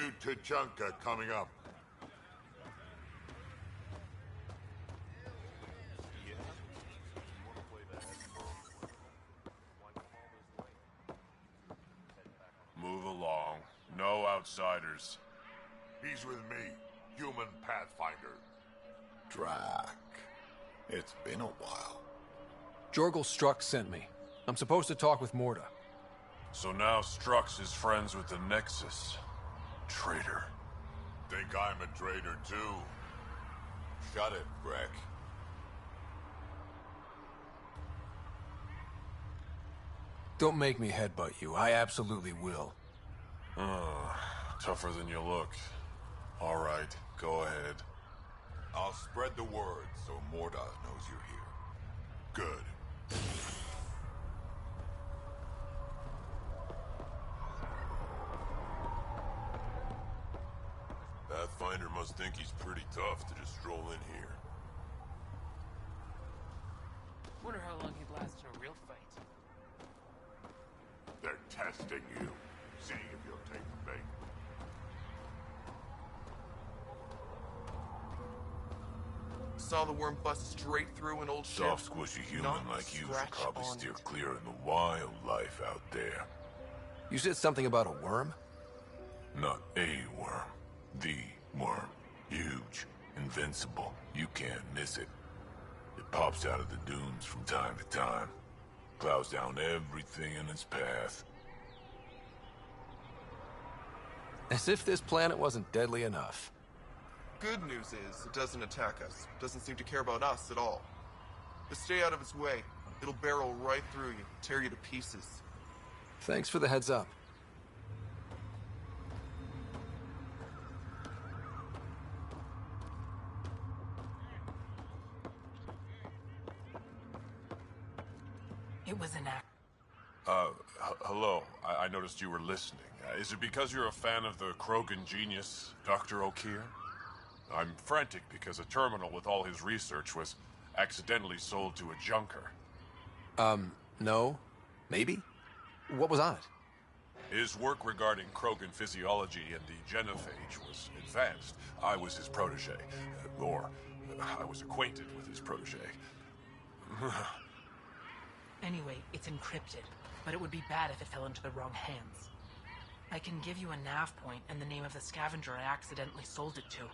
you Tachanka coming up. Move along. No outsiders. He's with me, human Pathfinder. Drac. It's been a while. Jorgel Strux sent me. I'm supposed to talk with Morda. So now Strux is friends with the Nexus. Traitor. Think I'm a traitor too? Shut it, Greg. Don't make me headbutt you. I absolutely will. Tougher than you look. All right, go ahead. I'll spread the word so Morda knows you're here. Good. Pathfinder must think he's pretty tough to just stroll in here. Wonder how long he'd last in a real fight. They're testing you, seeing if you'll take the bait. Saw the worm bust straight through an old ship. Soft, squishy human like you should probably steer clear of the wildlife out there. You said something about a worm? Not a worm. The worm. Huge. Invincible. You can't miss it. It pops out of the dunes from time to time. Plows down everything in its path. As if this planet wasn't deadly enough. Good news is, it doesn't attack us. Doesn't seem to care about us at all. Just stay out of its way. It'll barrel right through you, tear you to pieces. Thanks for the heads up. It was an act. Hello. I noticed you were listening. Is it because you're a fan of the Krogan genius, Dr. O'Keir? I'm frantic because a terminal with all his research was accidentally sold to a junker. No. Maybe? What was on it? His work regarding Krogan physiology and the genophage was advanced. I was his protege. Or, I was acquainted with his protege. Anyway, it's encrypted, but it would be bad if it fell into the wrong hands. I can give you a nav point and the name of the scavenger I accidentally sold it to.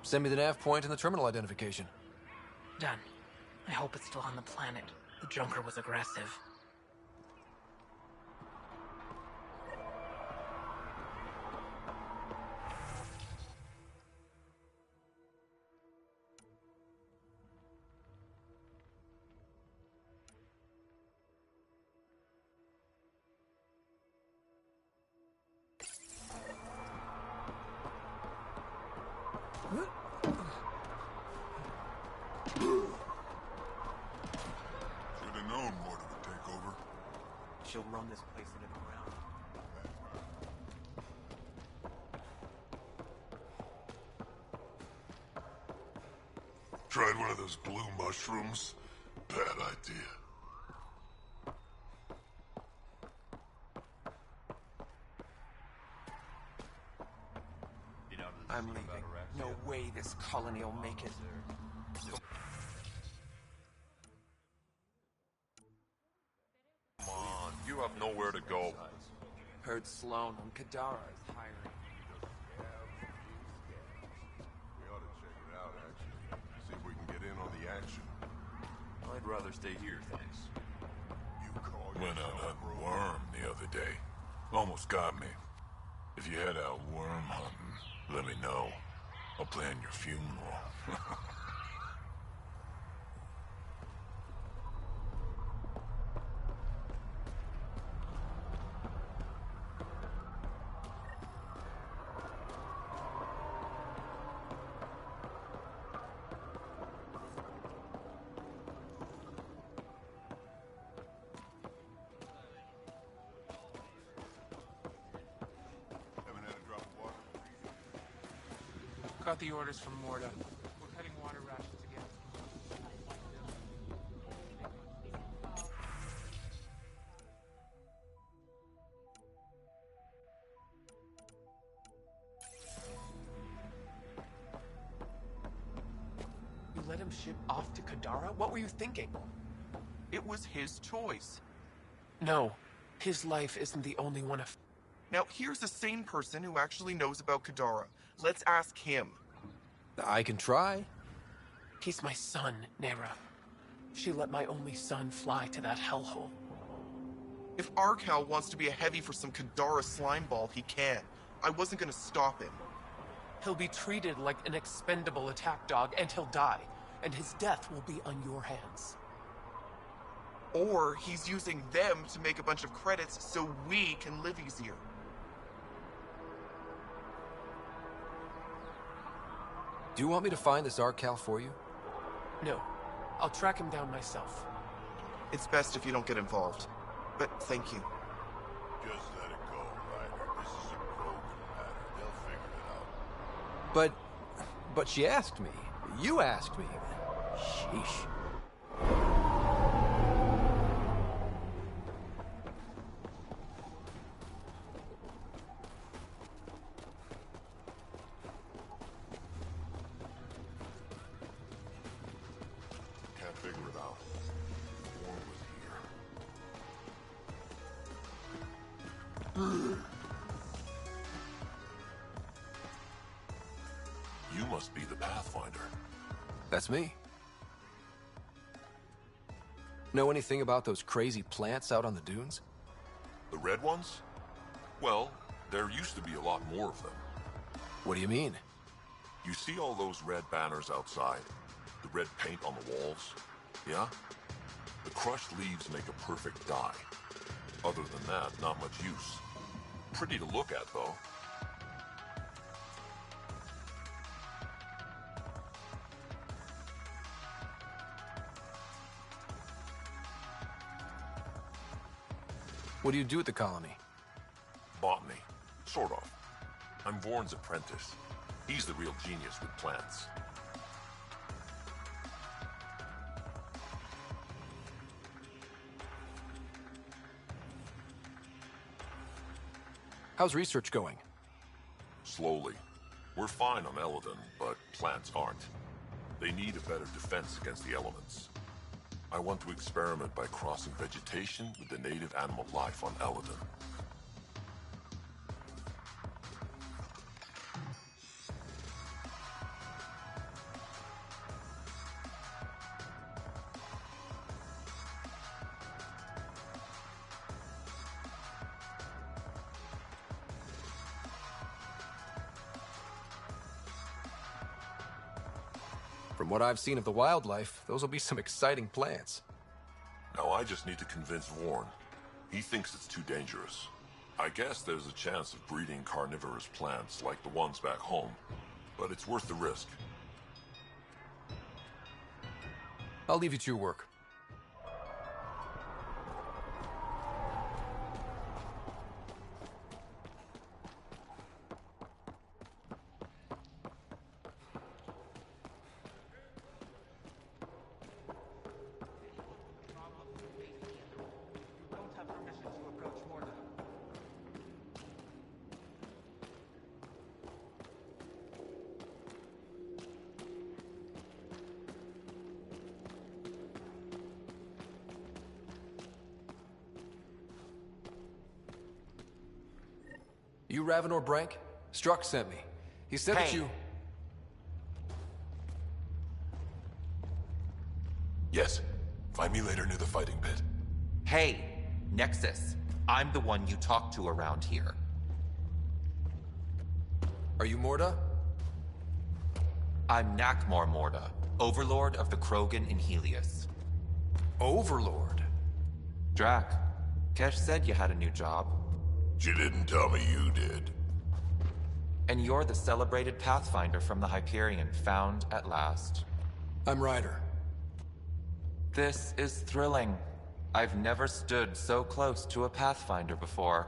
Send me the nav point and the terminal identification. Done. I hope it's still on the planet. The junker was aggressive. Should've known Morda would take over. She'll run this place into the ground. Tried one of those blue mushrooms? Bad idea. I'm leaving. No way this colony will make it. Come on, you have nowhere to go. Heard Sloan on Kadara is hiring. We ought to check it out, actually. See if we can get in on the action. I'd rather stay here, thanks. You call Went out yourself hunting a worm the other day. Almost got me. If you head out worm hunting, let me know. I'll plan your funeral. Haven't had a drop of water. Got the orders from Morda. We're cutting water rations again. You let him ship off to Kadara? What were you thinking? It was his choice. No, his life isn't the only one of... Now, here's a sane person who actually knows about Kadara. Let's ask him. I can try. He's my son, Nera. She let my only son fly to that hellhole. If Arkal wants to be a heavy for some Kadara slimeball, he can. I wasn't gonna stop him. He'll be treated like an expendable attack dog, and he'll die. And his death will be on your hands. Or he's using them to make a bunch of credits so we can live easier. Do you want me to find this Arkal for you? No, I'll track him down myself. It's best if you don't get involved. But thank you. Just let it go, Ryder. This is a Krogan matter. They'll figure it out. But she asked me. You asked me. Sheesh. Can't figure it out. War was here. You must be the Pathfinder. That's me. Know anything about those crazy plants out on the dunes? The red ones? Well, there used to be a lot more of them. What do you mean? You see all those red banners outside? The red paint on the walls? Yeah? The crushed leaves make a perfect dye. Other than that, not much use. Pretty to look at, though. What do you do at the colony? Botany. Sort of. I'm Vorn's apprentice. He's the real genius with plants. How's research going? Slowly. We're fine on Eladon, but plants aren't. They need a better defense against the elements. I want to experiment by crossing vegetation with the native animal life on Eladon. From what I've seen of the wildlife, those will be some exciting plants. Now I just need to convince Vorn. He thinks it's too dangerous. I guess there's a chance of breeding carnivorous plants like the ones back home, but it's worth the risk. I'll leave you to your work. You Ravenor Brank? Struck sent me. He said that you... Yes. Find me later near the fighting pit. Hey, Nexus. I'm the one you talk to around here. Are you Morda? I'm Nakmor Morda, Overlord of the Krogan in Helios. Overlord? Drac, Kesh said you had a new job. She didn't tell me you did. And you're the celebrated Pathfinder from the Hyperion, found at last. I'm Ryder. This is thrilling. I've never stood so close to a Pathfinder before.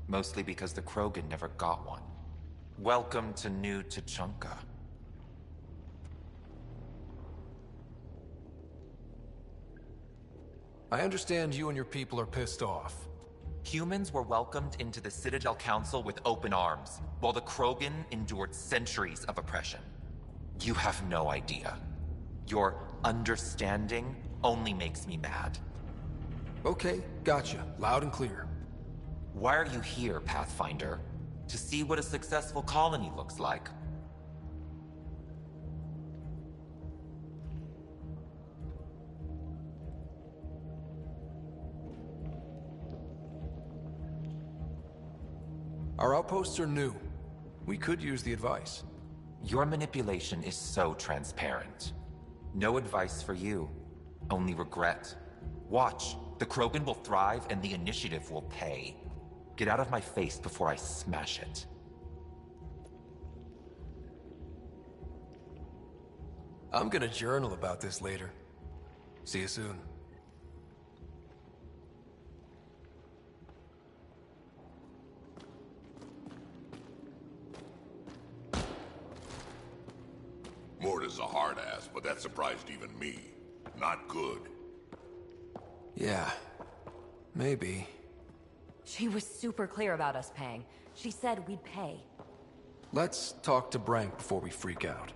Mostly because the Krogan never got one. Welcome to New Tuchanka. I understand you and your people are pissed off. Humans were welcomed into the Citadel Council with open arms, while the Krogan endured centuries of oppression. You have no idea. Your understanding only makes me mad. Okay, gotcha. Loud and clear. Why are you here, Pathfinder? To see what a successful colony looks like. Our outposts are new. We could use the advice. Your manipulation is so transparent. No advice for you, only regret. Watch, the Krogan will thrive and the initiative will pay. Get out of my face before I smash it. I'm gonna journal about this later. See you soon. Morta's a hard ass, but that surprised even me. Not good. Yeah, maybe. She was super clear about us paying. She said we'd pay. Let's talk to Brank before we freak out.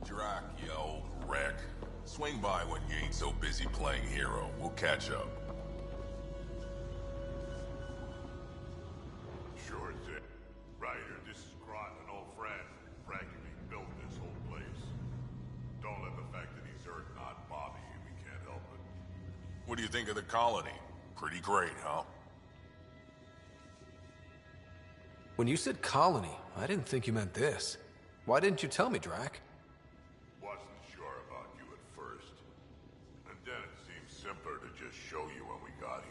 Drac, you old wreck. Swing by when you ain't so busy playing hero. We'll catch up. Sure as it. Ryder, this is Grot, an old friend. Practically built this whole place. Don't let the fact that he's Earth not bother you. We can't help it. What do you think of the colony? Pretty great, huh? When you said colony, I didn't think you meant this. Why didn't you tell me, Drac? Wasn't sure about you at first. And then it seemed simpler to just show you when we got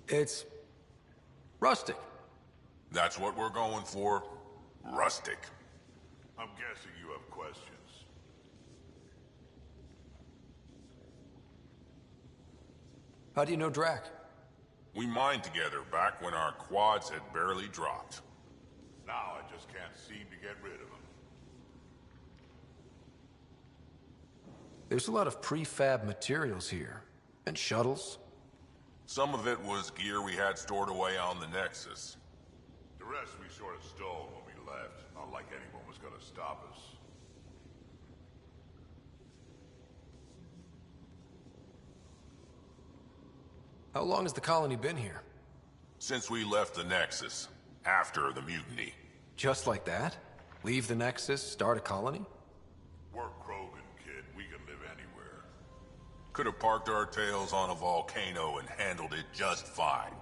here. It's... rustic. That's what we're going for. Rustic. I'm guessing you have questions. How do you know Drac? We mined together back when our quads had barely dropped. Now I just can't seem to get rid of him. There's a lot of prefab materials here. And shuttles. Some of it was gear we had stored away on the Nexus. The rest we sort of stole when we left. Not like anyone was gonna stop us. How long has the colony been here? Since we left the Nexus, after the mutiny. Just like that? Leave the Nexus, start a colony? We're Krogan, kid. We can live anywhere. Could have parked our tails on a volcano and handled it just fine.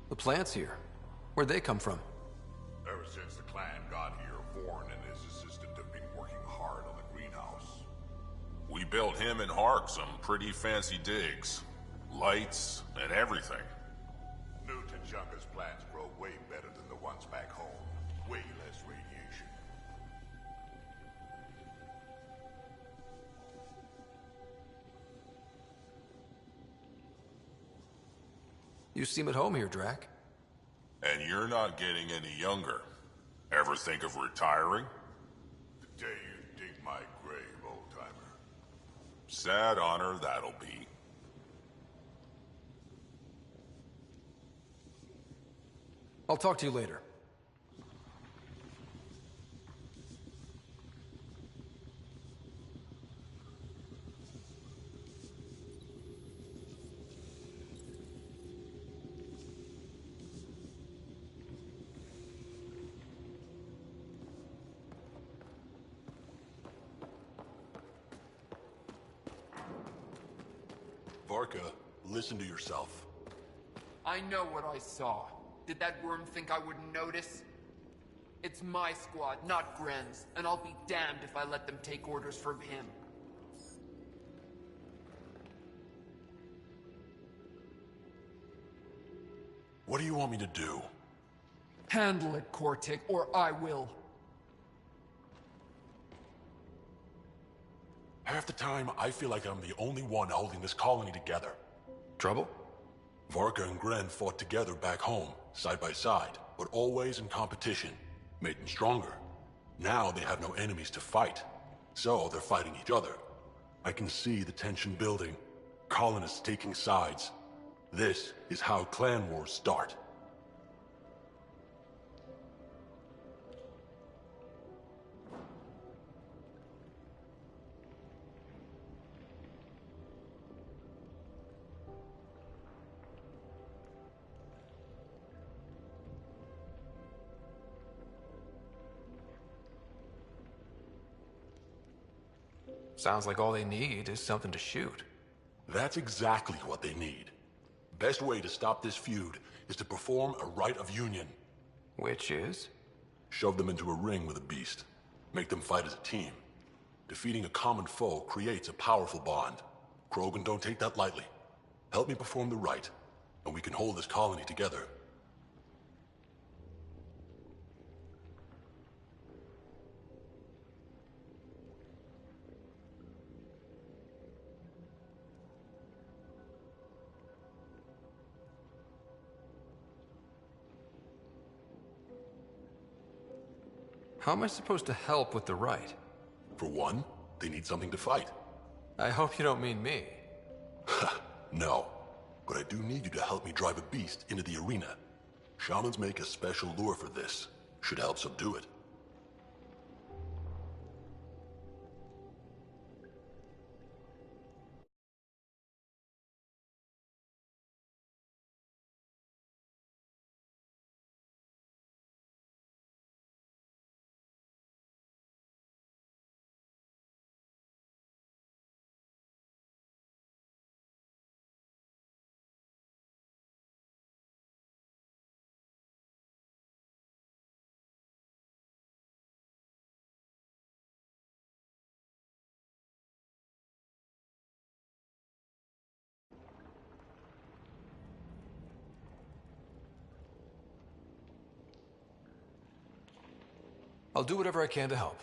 The plants here. Where'd they come from? Ever since the clan got here, Vorn and his assistant have been working hard on the greenhouse. We built him and Hark some pretty fancy digs. Lights and everything. New Tuchanka's plants grow way better than the ones back home. Way less radiation. You seem at home here, Drac. And you're not getting any younger. Ever think of retiring? The day you dig my grave, old-timer. Sad honor that'll be. I'll talk to you later. Varka, listen to yourself. I know what I saw. Did that worm think I wouldn't notice? It's my squad, not Gren's, and I'll be damned if I let them take orders from him. What do you want me to do? Handle it, Kortik, or I will. Half the time, I feel like I'm the only one holding this colony together. Trouble? Varka and Gren fought together back home, side by side, but always in competition. Made them stronger. Now they have no enemies to fight, so they're fighting each other. I can see the tension building, colonists taking sides. This is how clan wars start. Sounds like all they need is something to shoot. That's exactly what they need. Best way to stop this feud is to perform a rite of union. Which is? Shove them into a ring with a beast. Make them fight as a team. Defeating a common foe creates a powerful bond. Krogan don't take that lightly. Help me perform the rite, and we can hold this colony together. How am I supposed to help with the rite? For one, they need something to fight. I hope you don't mean me. No, but I do need you to help me drive a beast into the arena. Shamans make a special lure for this. Should help subdue it. I'll do whatever I can to help.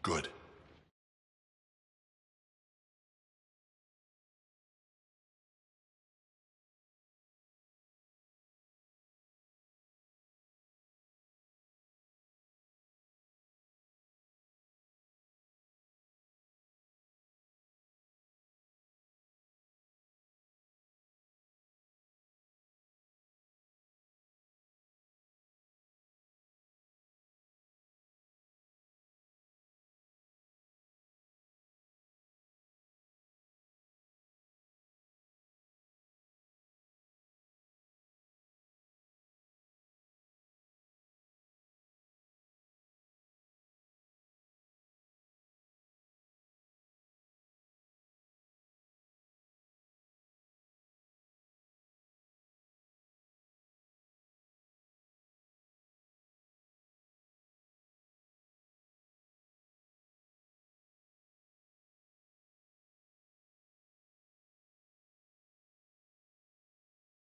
Good.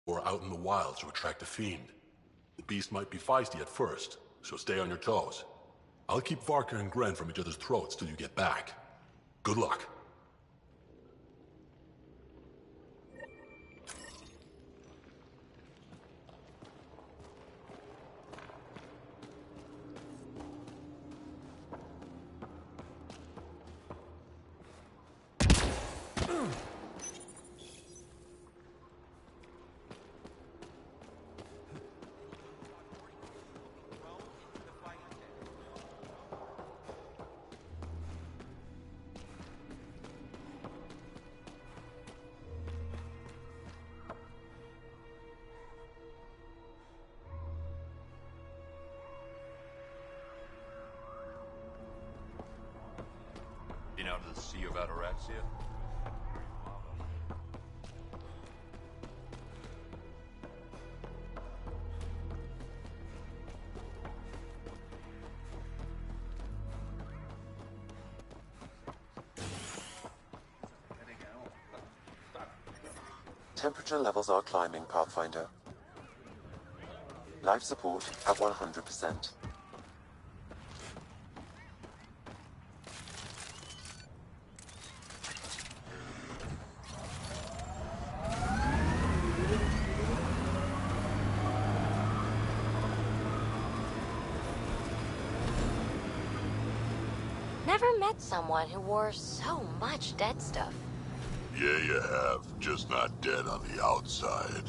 Or out in the wilds to attract a fiend. The beast might be feisty at first, so stay on your toes. I'll keep Varka and Gren from each other's throats till you get back. Good luck. Been out to the Sea of Ataraxia? Temperature levels are climbing, Pathfinder. Life support at 100%. never met someone who wore so much dead stuff. Yeah, you have. Just not dead on the outside.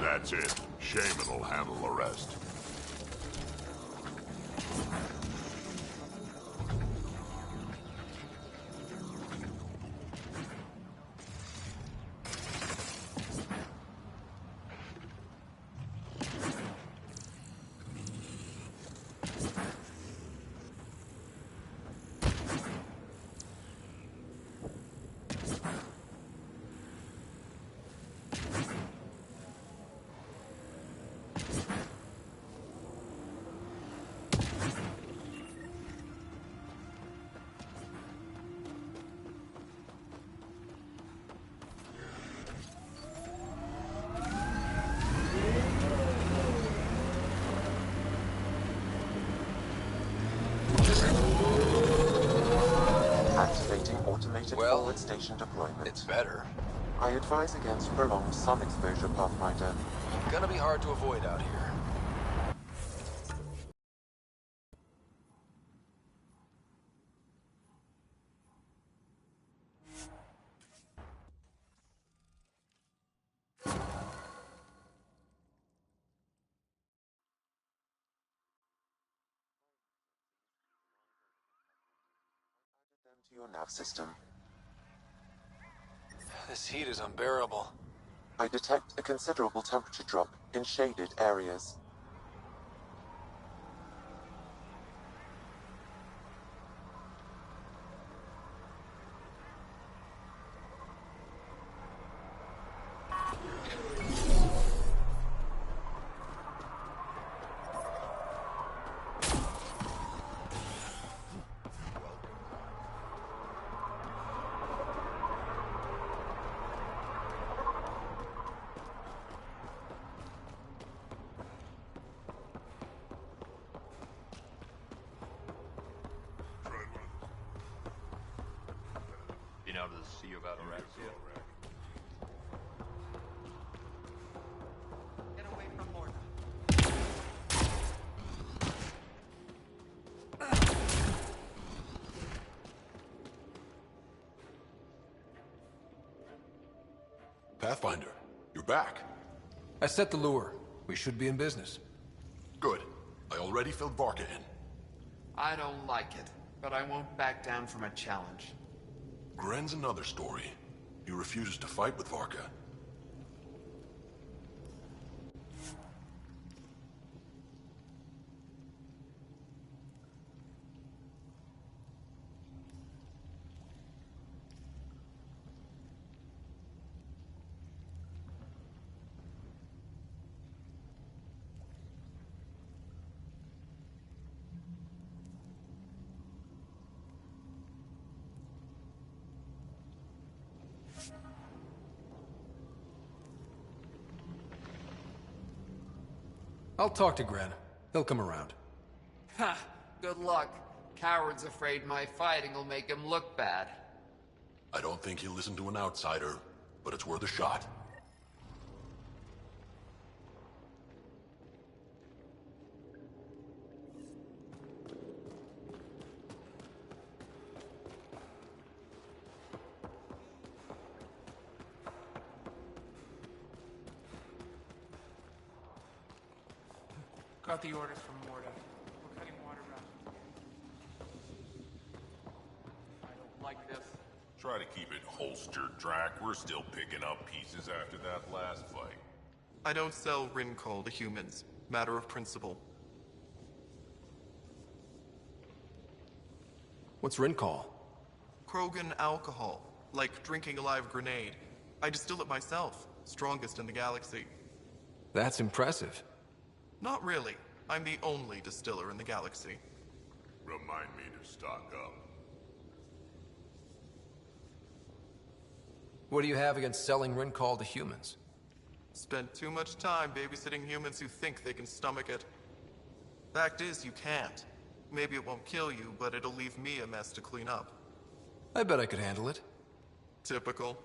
That's it. Shaman will handle the rest. Activating automated forward station deployment. It's better. I advise against prolonged sun exposure, Pathfinder. Gonna be hard to avoid out here. To your nav system. This heat is unbearable. I detect a considerable temperature drop in shaded areas. Been out of the Sea of Ataraxia? Get away from Lorna. Pathfinder, you're back. I set the lure. We should be in business. Good. I already filled Varka in. I don't like it. But I won't back down from a challenge. Gren's another story. He refuses to fight with Varka. I'll talk to Gren. He'll come around. Ha! Good luck. Coward's afraid my fighting will make him look bad. I don't think he'll listen to an outsider, but it's worth a shot. Got the orders from Morta. We're cutting water rations. I don't like this. Try to keep it holstered, Drac. We're still picking up pieces after that last fight. I don't sell Rincol to humans. Matter of principle. What's Rincol? Krogan alcohol. Like drinking a live grenade. I distill it myself. Strongest in the galaxy. That's impressive. Not really. I'm the only distiller in the galaxy. Remind me to stock up. What do you have against selling Rincol to humans? Spent too much time babysitting humans who think they can stomach it. Fact is, you can't. Maybe it won't kill you, but it'll leave me a mess to clean up. I bet I could handle it. Typical.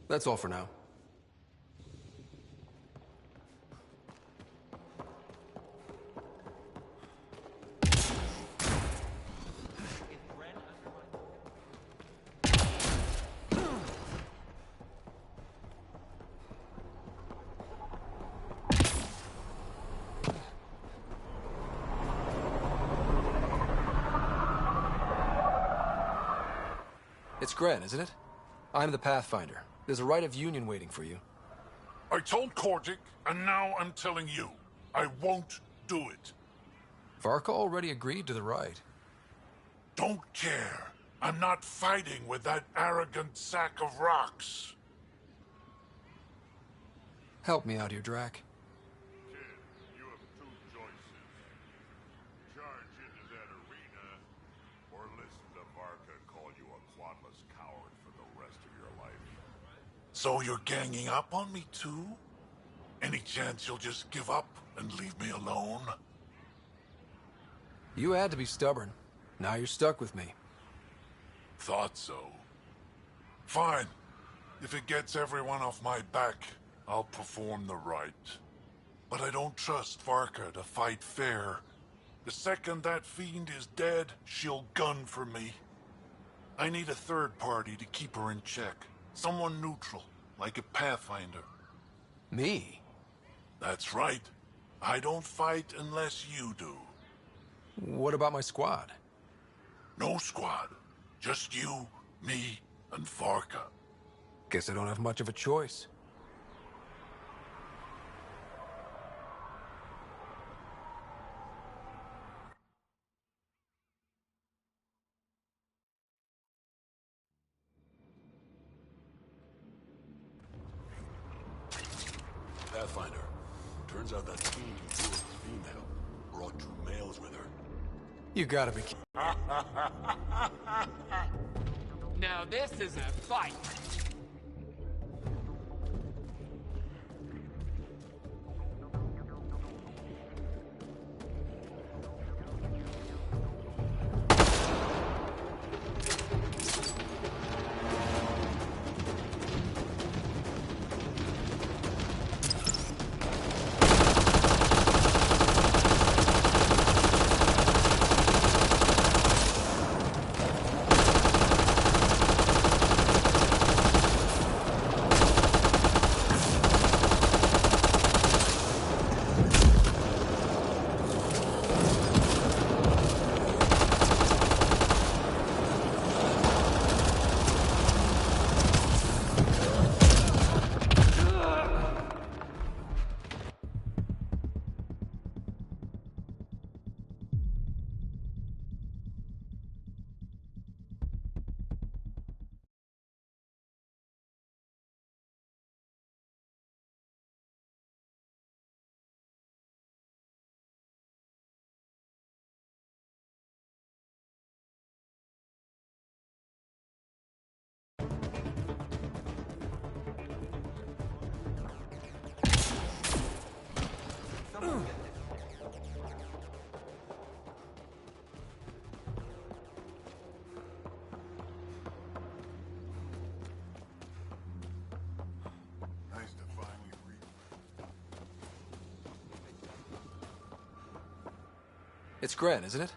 That's all for now. It's Gren, isn't it? I'm the Pathfinder. There's a right of union waiting for you. I told Cordic, and now I'm telling you. I won't do it. Varka already agreed to the right. Don't care. I'm not fighting with that arrogant sack of rocks. Help me out here, Drac. Kid, you have two choices. Charge into that arena, or listen to Varka call you a quadless coward for the rest of your life. So you're ganging up on me too? Any chance you'll just give up and leave me alone? You had to be stubborn. Now you're stuck with me. Thought so. Fine. If it gets everyone off my back, I'll perform the rite. But I don't trust Varka to fight fair. The second that fiend is dead, she'll gun for me. I need a third party to keep her in check. Someone neutral, like a Pathfinder. Me? That's right. I don't fight unless you do. What about my squad? No squad. Just you, me, and Varka. Guess I don't have much of a choice. Pathfinder, turns out that fiend you killed was female. Brought two males with her. You gotta be kidding. Now this is a fight. It's Gren, isn't it?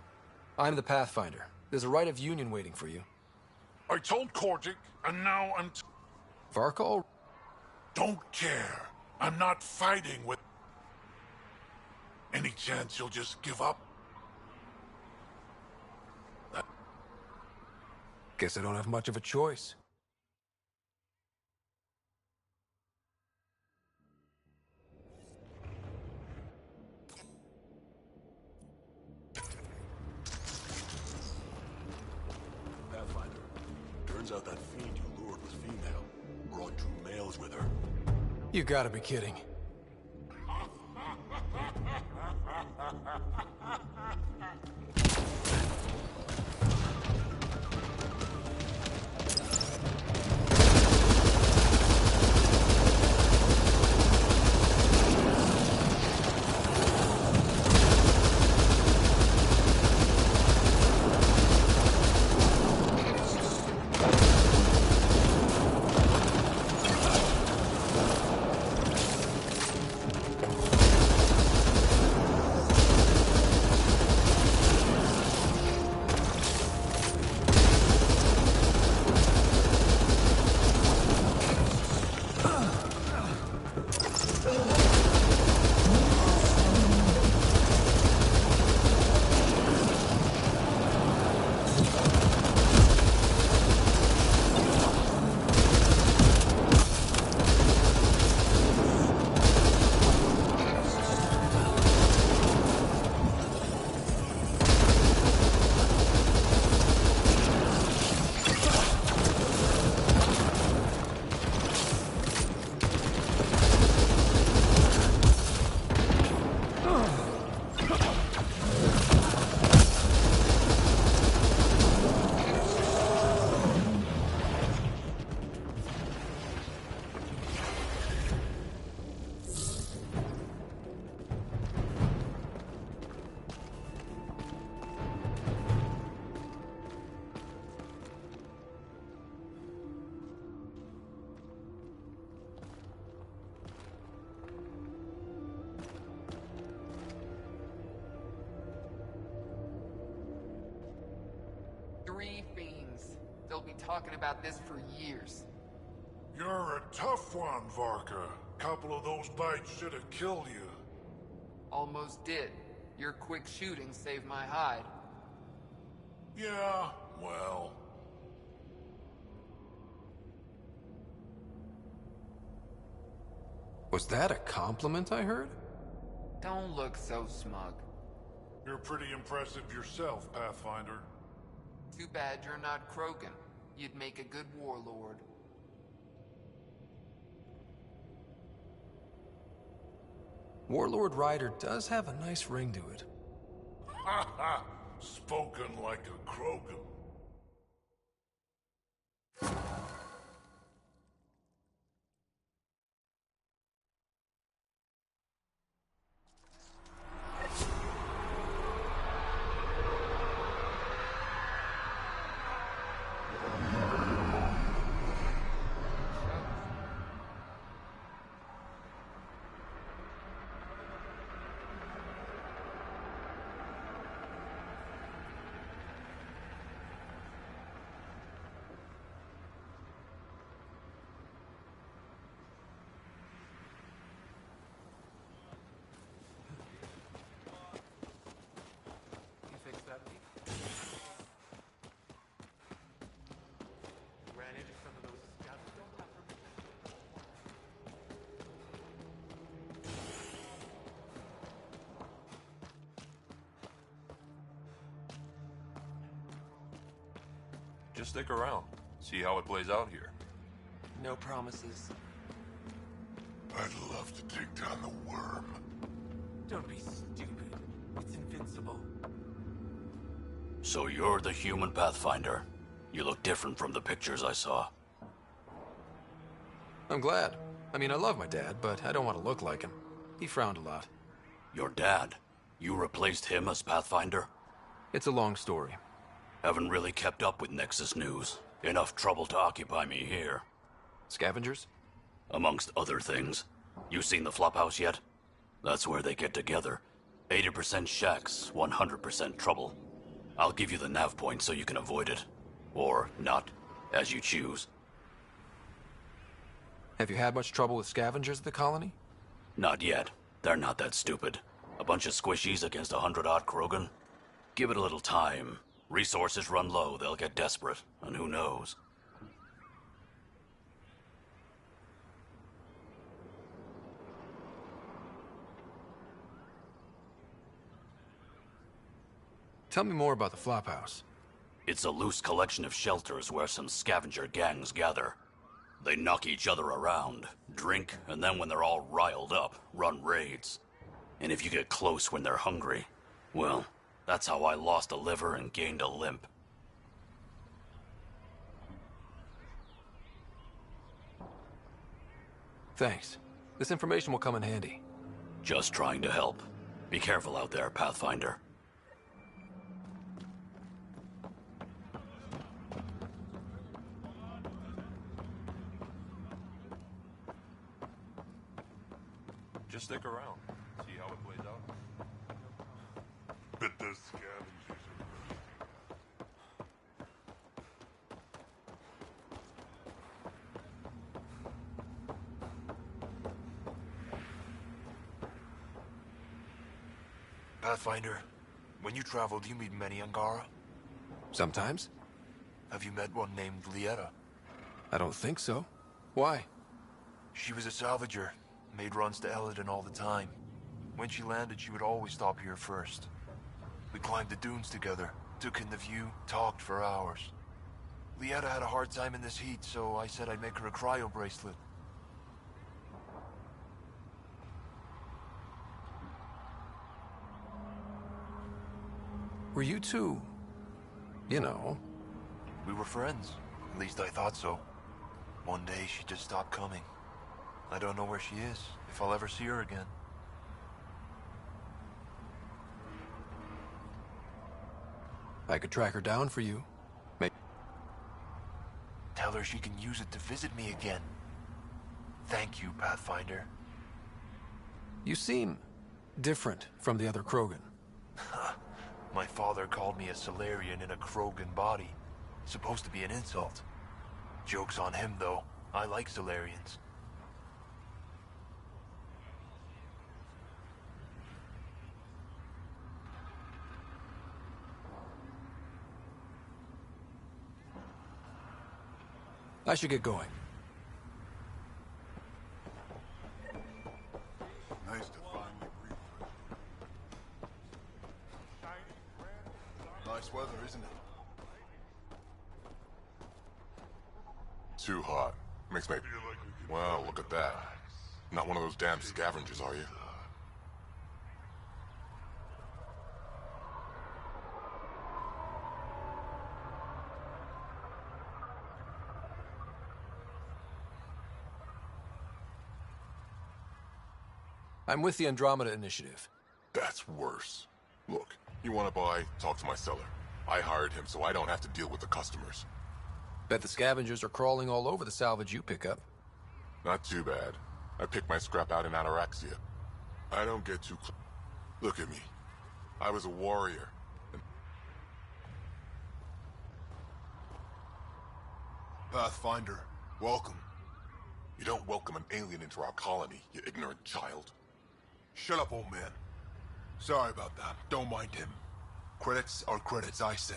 I'm the Pathfinder. There's a rite of union waiting for you. I told Kordic, and now I'm... Varkol? Don't care. I'm not fighting with... Any chance you'll just give up? Guess I don't have much of a choice. Pathfinder, turns out that fiend you lured was female. Brought true males with her. You gotta be kidding. Three fiends. They'll be talking about this for years. You're a tough one, Varka. Couple of those bites should have killed you. Almost did. Your quick shooting saved my hide. Yeah, well... Was that a compliment I heard? Don't look so smug. You're pretty impressive yourself, Pathfinder. Too bad you're not Krogan. You'd make a good warlord. Warlord Ryder does have a nice ring to it. Ha ha! Spoken like a Krogan. Just stick around. See how it plays out here. No promises. I'd love to take down the worm. Don't be stupid. It's invincible. So you're the human Pathfinder. You look different from the pictures I saw. I'm glad. I mean, I love my dad, but I don't want to look like him. He frowned a lot. Your dad? You replaced him as Pathfinder? It's a long story. Haven't really kept up with Nexus news. Enough trouble to occupy me here. Scavengers? Amongst other things. You seen the Flophouse yet? That's where they get together. 80% shacks, 100% trouble. I'll give you the nav point so you can avoid it. Or not, as you choose. Have you had much trouble with scavengers at the colony? Not yet. They're not that stupid. A bunch of squishies against 100-odd Krogan? Give it a little time. Resources run low, they'll get desperate. And who knows? Tell me more about the Flophouse. It's a loose collection of shelters where some scavenger gangs gather. They knock each other around, drink, and then when they're all riled up, run raids. And if you get close when they're hungry, well, that's how I lost a liver and gained a limp. Thanks. This information will come in handy. Just trying to help. Be careful out there, Pathfinder. Just stick around. See how it plays out. Bet those scavengers Pathfinder, when you travel, do you meet many Angara? Sometimes. Have you met one named Lieta? I don't think so. Why? She was a salvager, made runs to Eladin all the time. When she landed, she would always stop here first. We climbed the dunes together, took in the view, talked for hours. Lieta had a hard time in this heat, so I said I'd make her a cryo bracelet. Were you two, you know? We were friends. At least I thought so. One day she just stopped coming. I don't know where she is, if I'll ever see her again. I could track her down for you. Tell her she can use it to visit me again. Thank you, Pathfinder. You seem different from the other Krogan. My father called me a Solarian in a Krogan body. Supposed to be an insult. Joke's on him, though. I like Solarians. I should get going. Nice to finally breathe. Nice weather, isn't it? Too hot. Makes me... Well, look at that. Not one of those damn scavengers, are you? I'm with the Andromeda Initiative. That's worse. Look, you want to buy, talk to my seller. I hired him so I don't have to deal with the customers. Bet the scavengers are crawling all over the salvage you pick up. Not too bad. I picked my scrap out in Ataraxia. I don't get too close. Look at me. I was a warrior. Pathfinder, welcome. You don't welcome an alien into our colony, you ignorant child. Shut up, old man. Sorry about that. Don't mind him. Credits are credits, I say.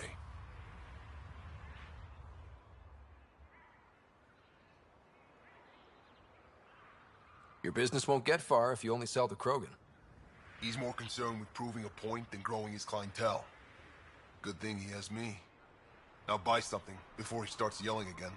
Your business won't get far if you only sell to Krogan. He's more concerned with proving a point than growing his clientele. Good thing he has me. Now buy something before he starts yelling again.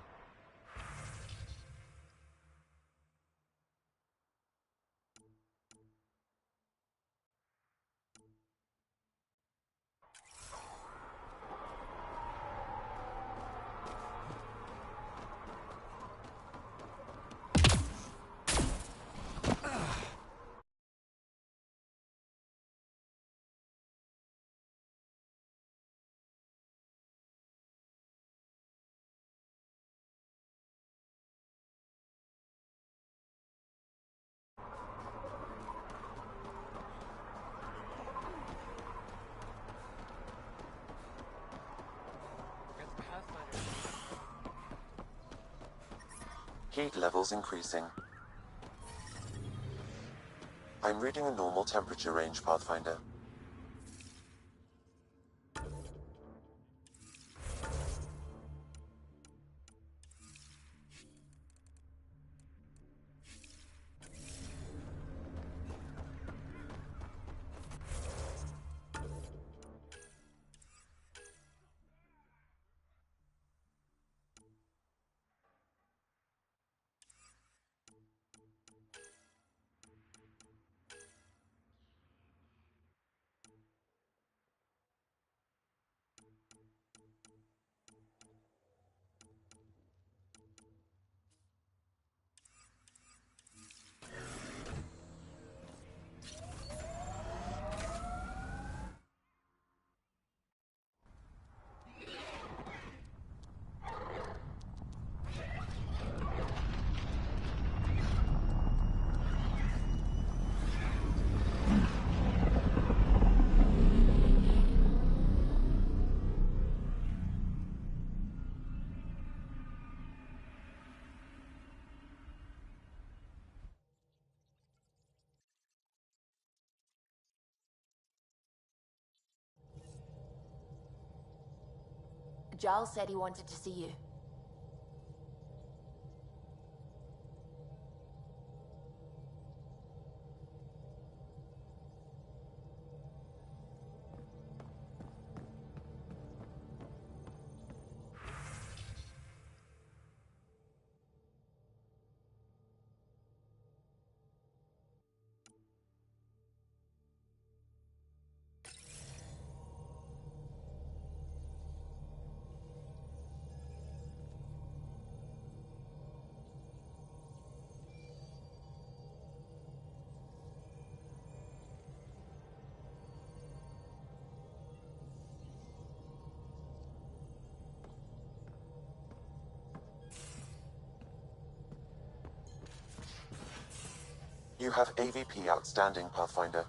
Heat levels increasing. I'm reading a normal temperature range, Pathfinder. Giles said he wanted to see you. You have AVP outstanding, Pathfinder.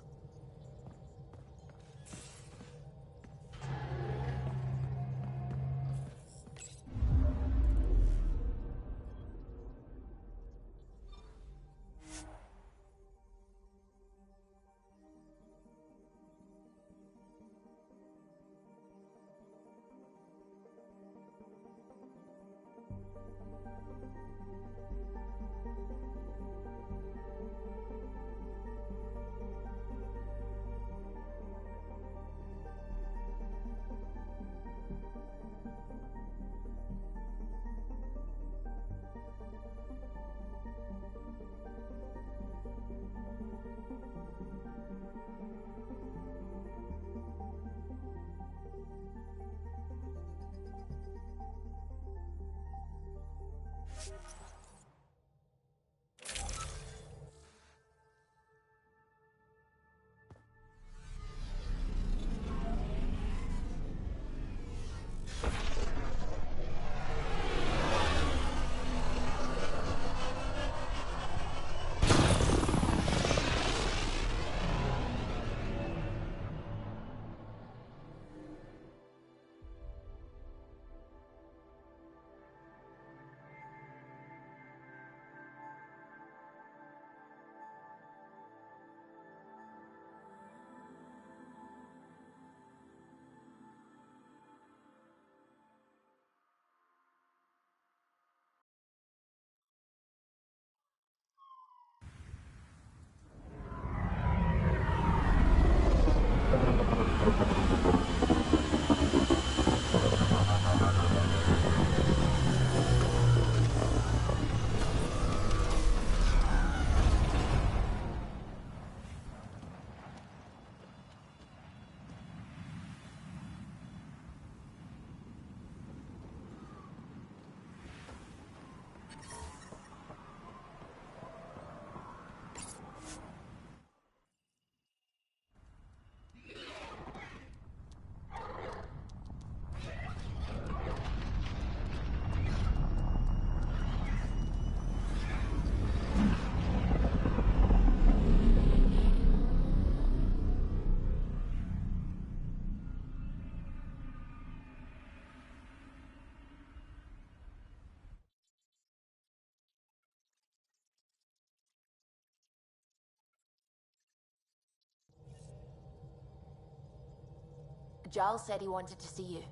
Giles said he wanted to see you.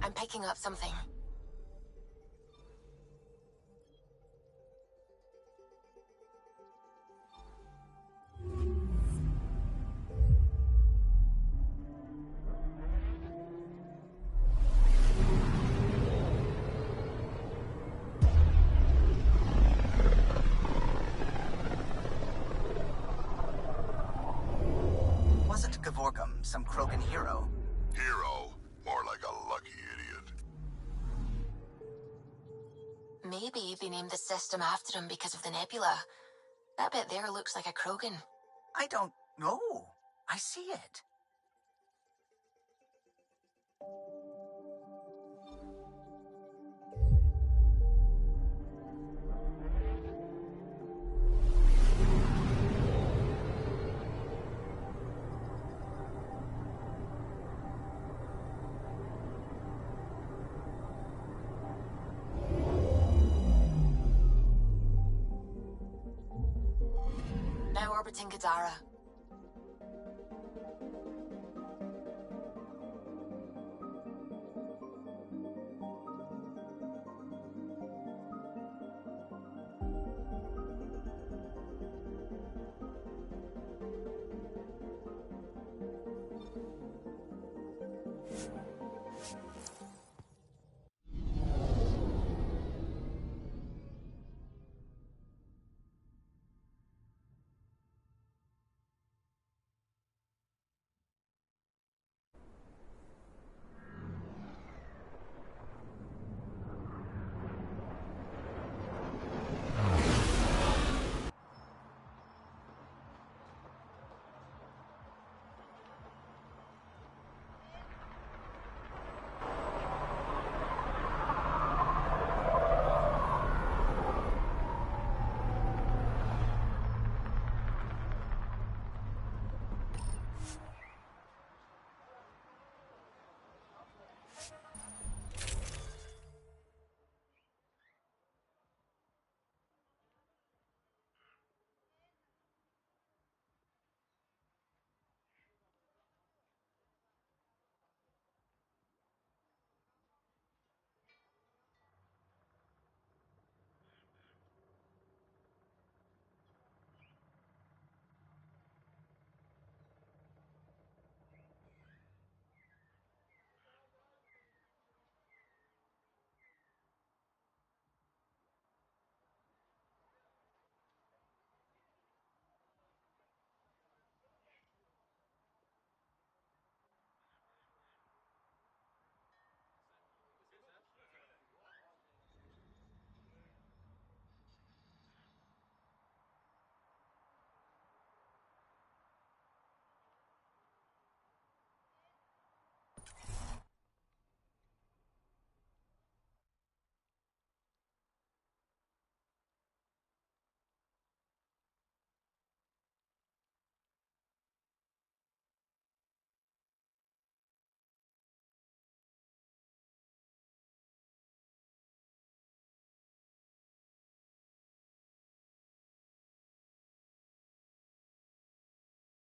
I'm picking up something. Wasn't Gavorkum some Krogan hero? Hero? More like a lucky idiot. Maybe they named the system after him because of the nebula. That bit there looks like a Krogan. I don't know. I see it. Now orbiting Gadara.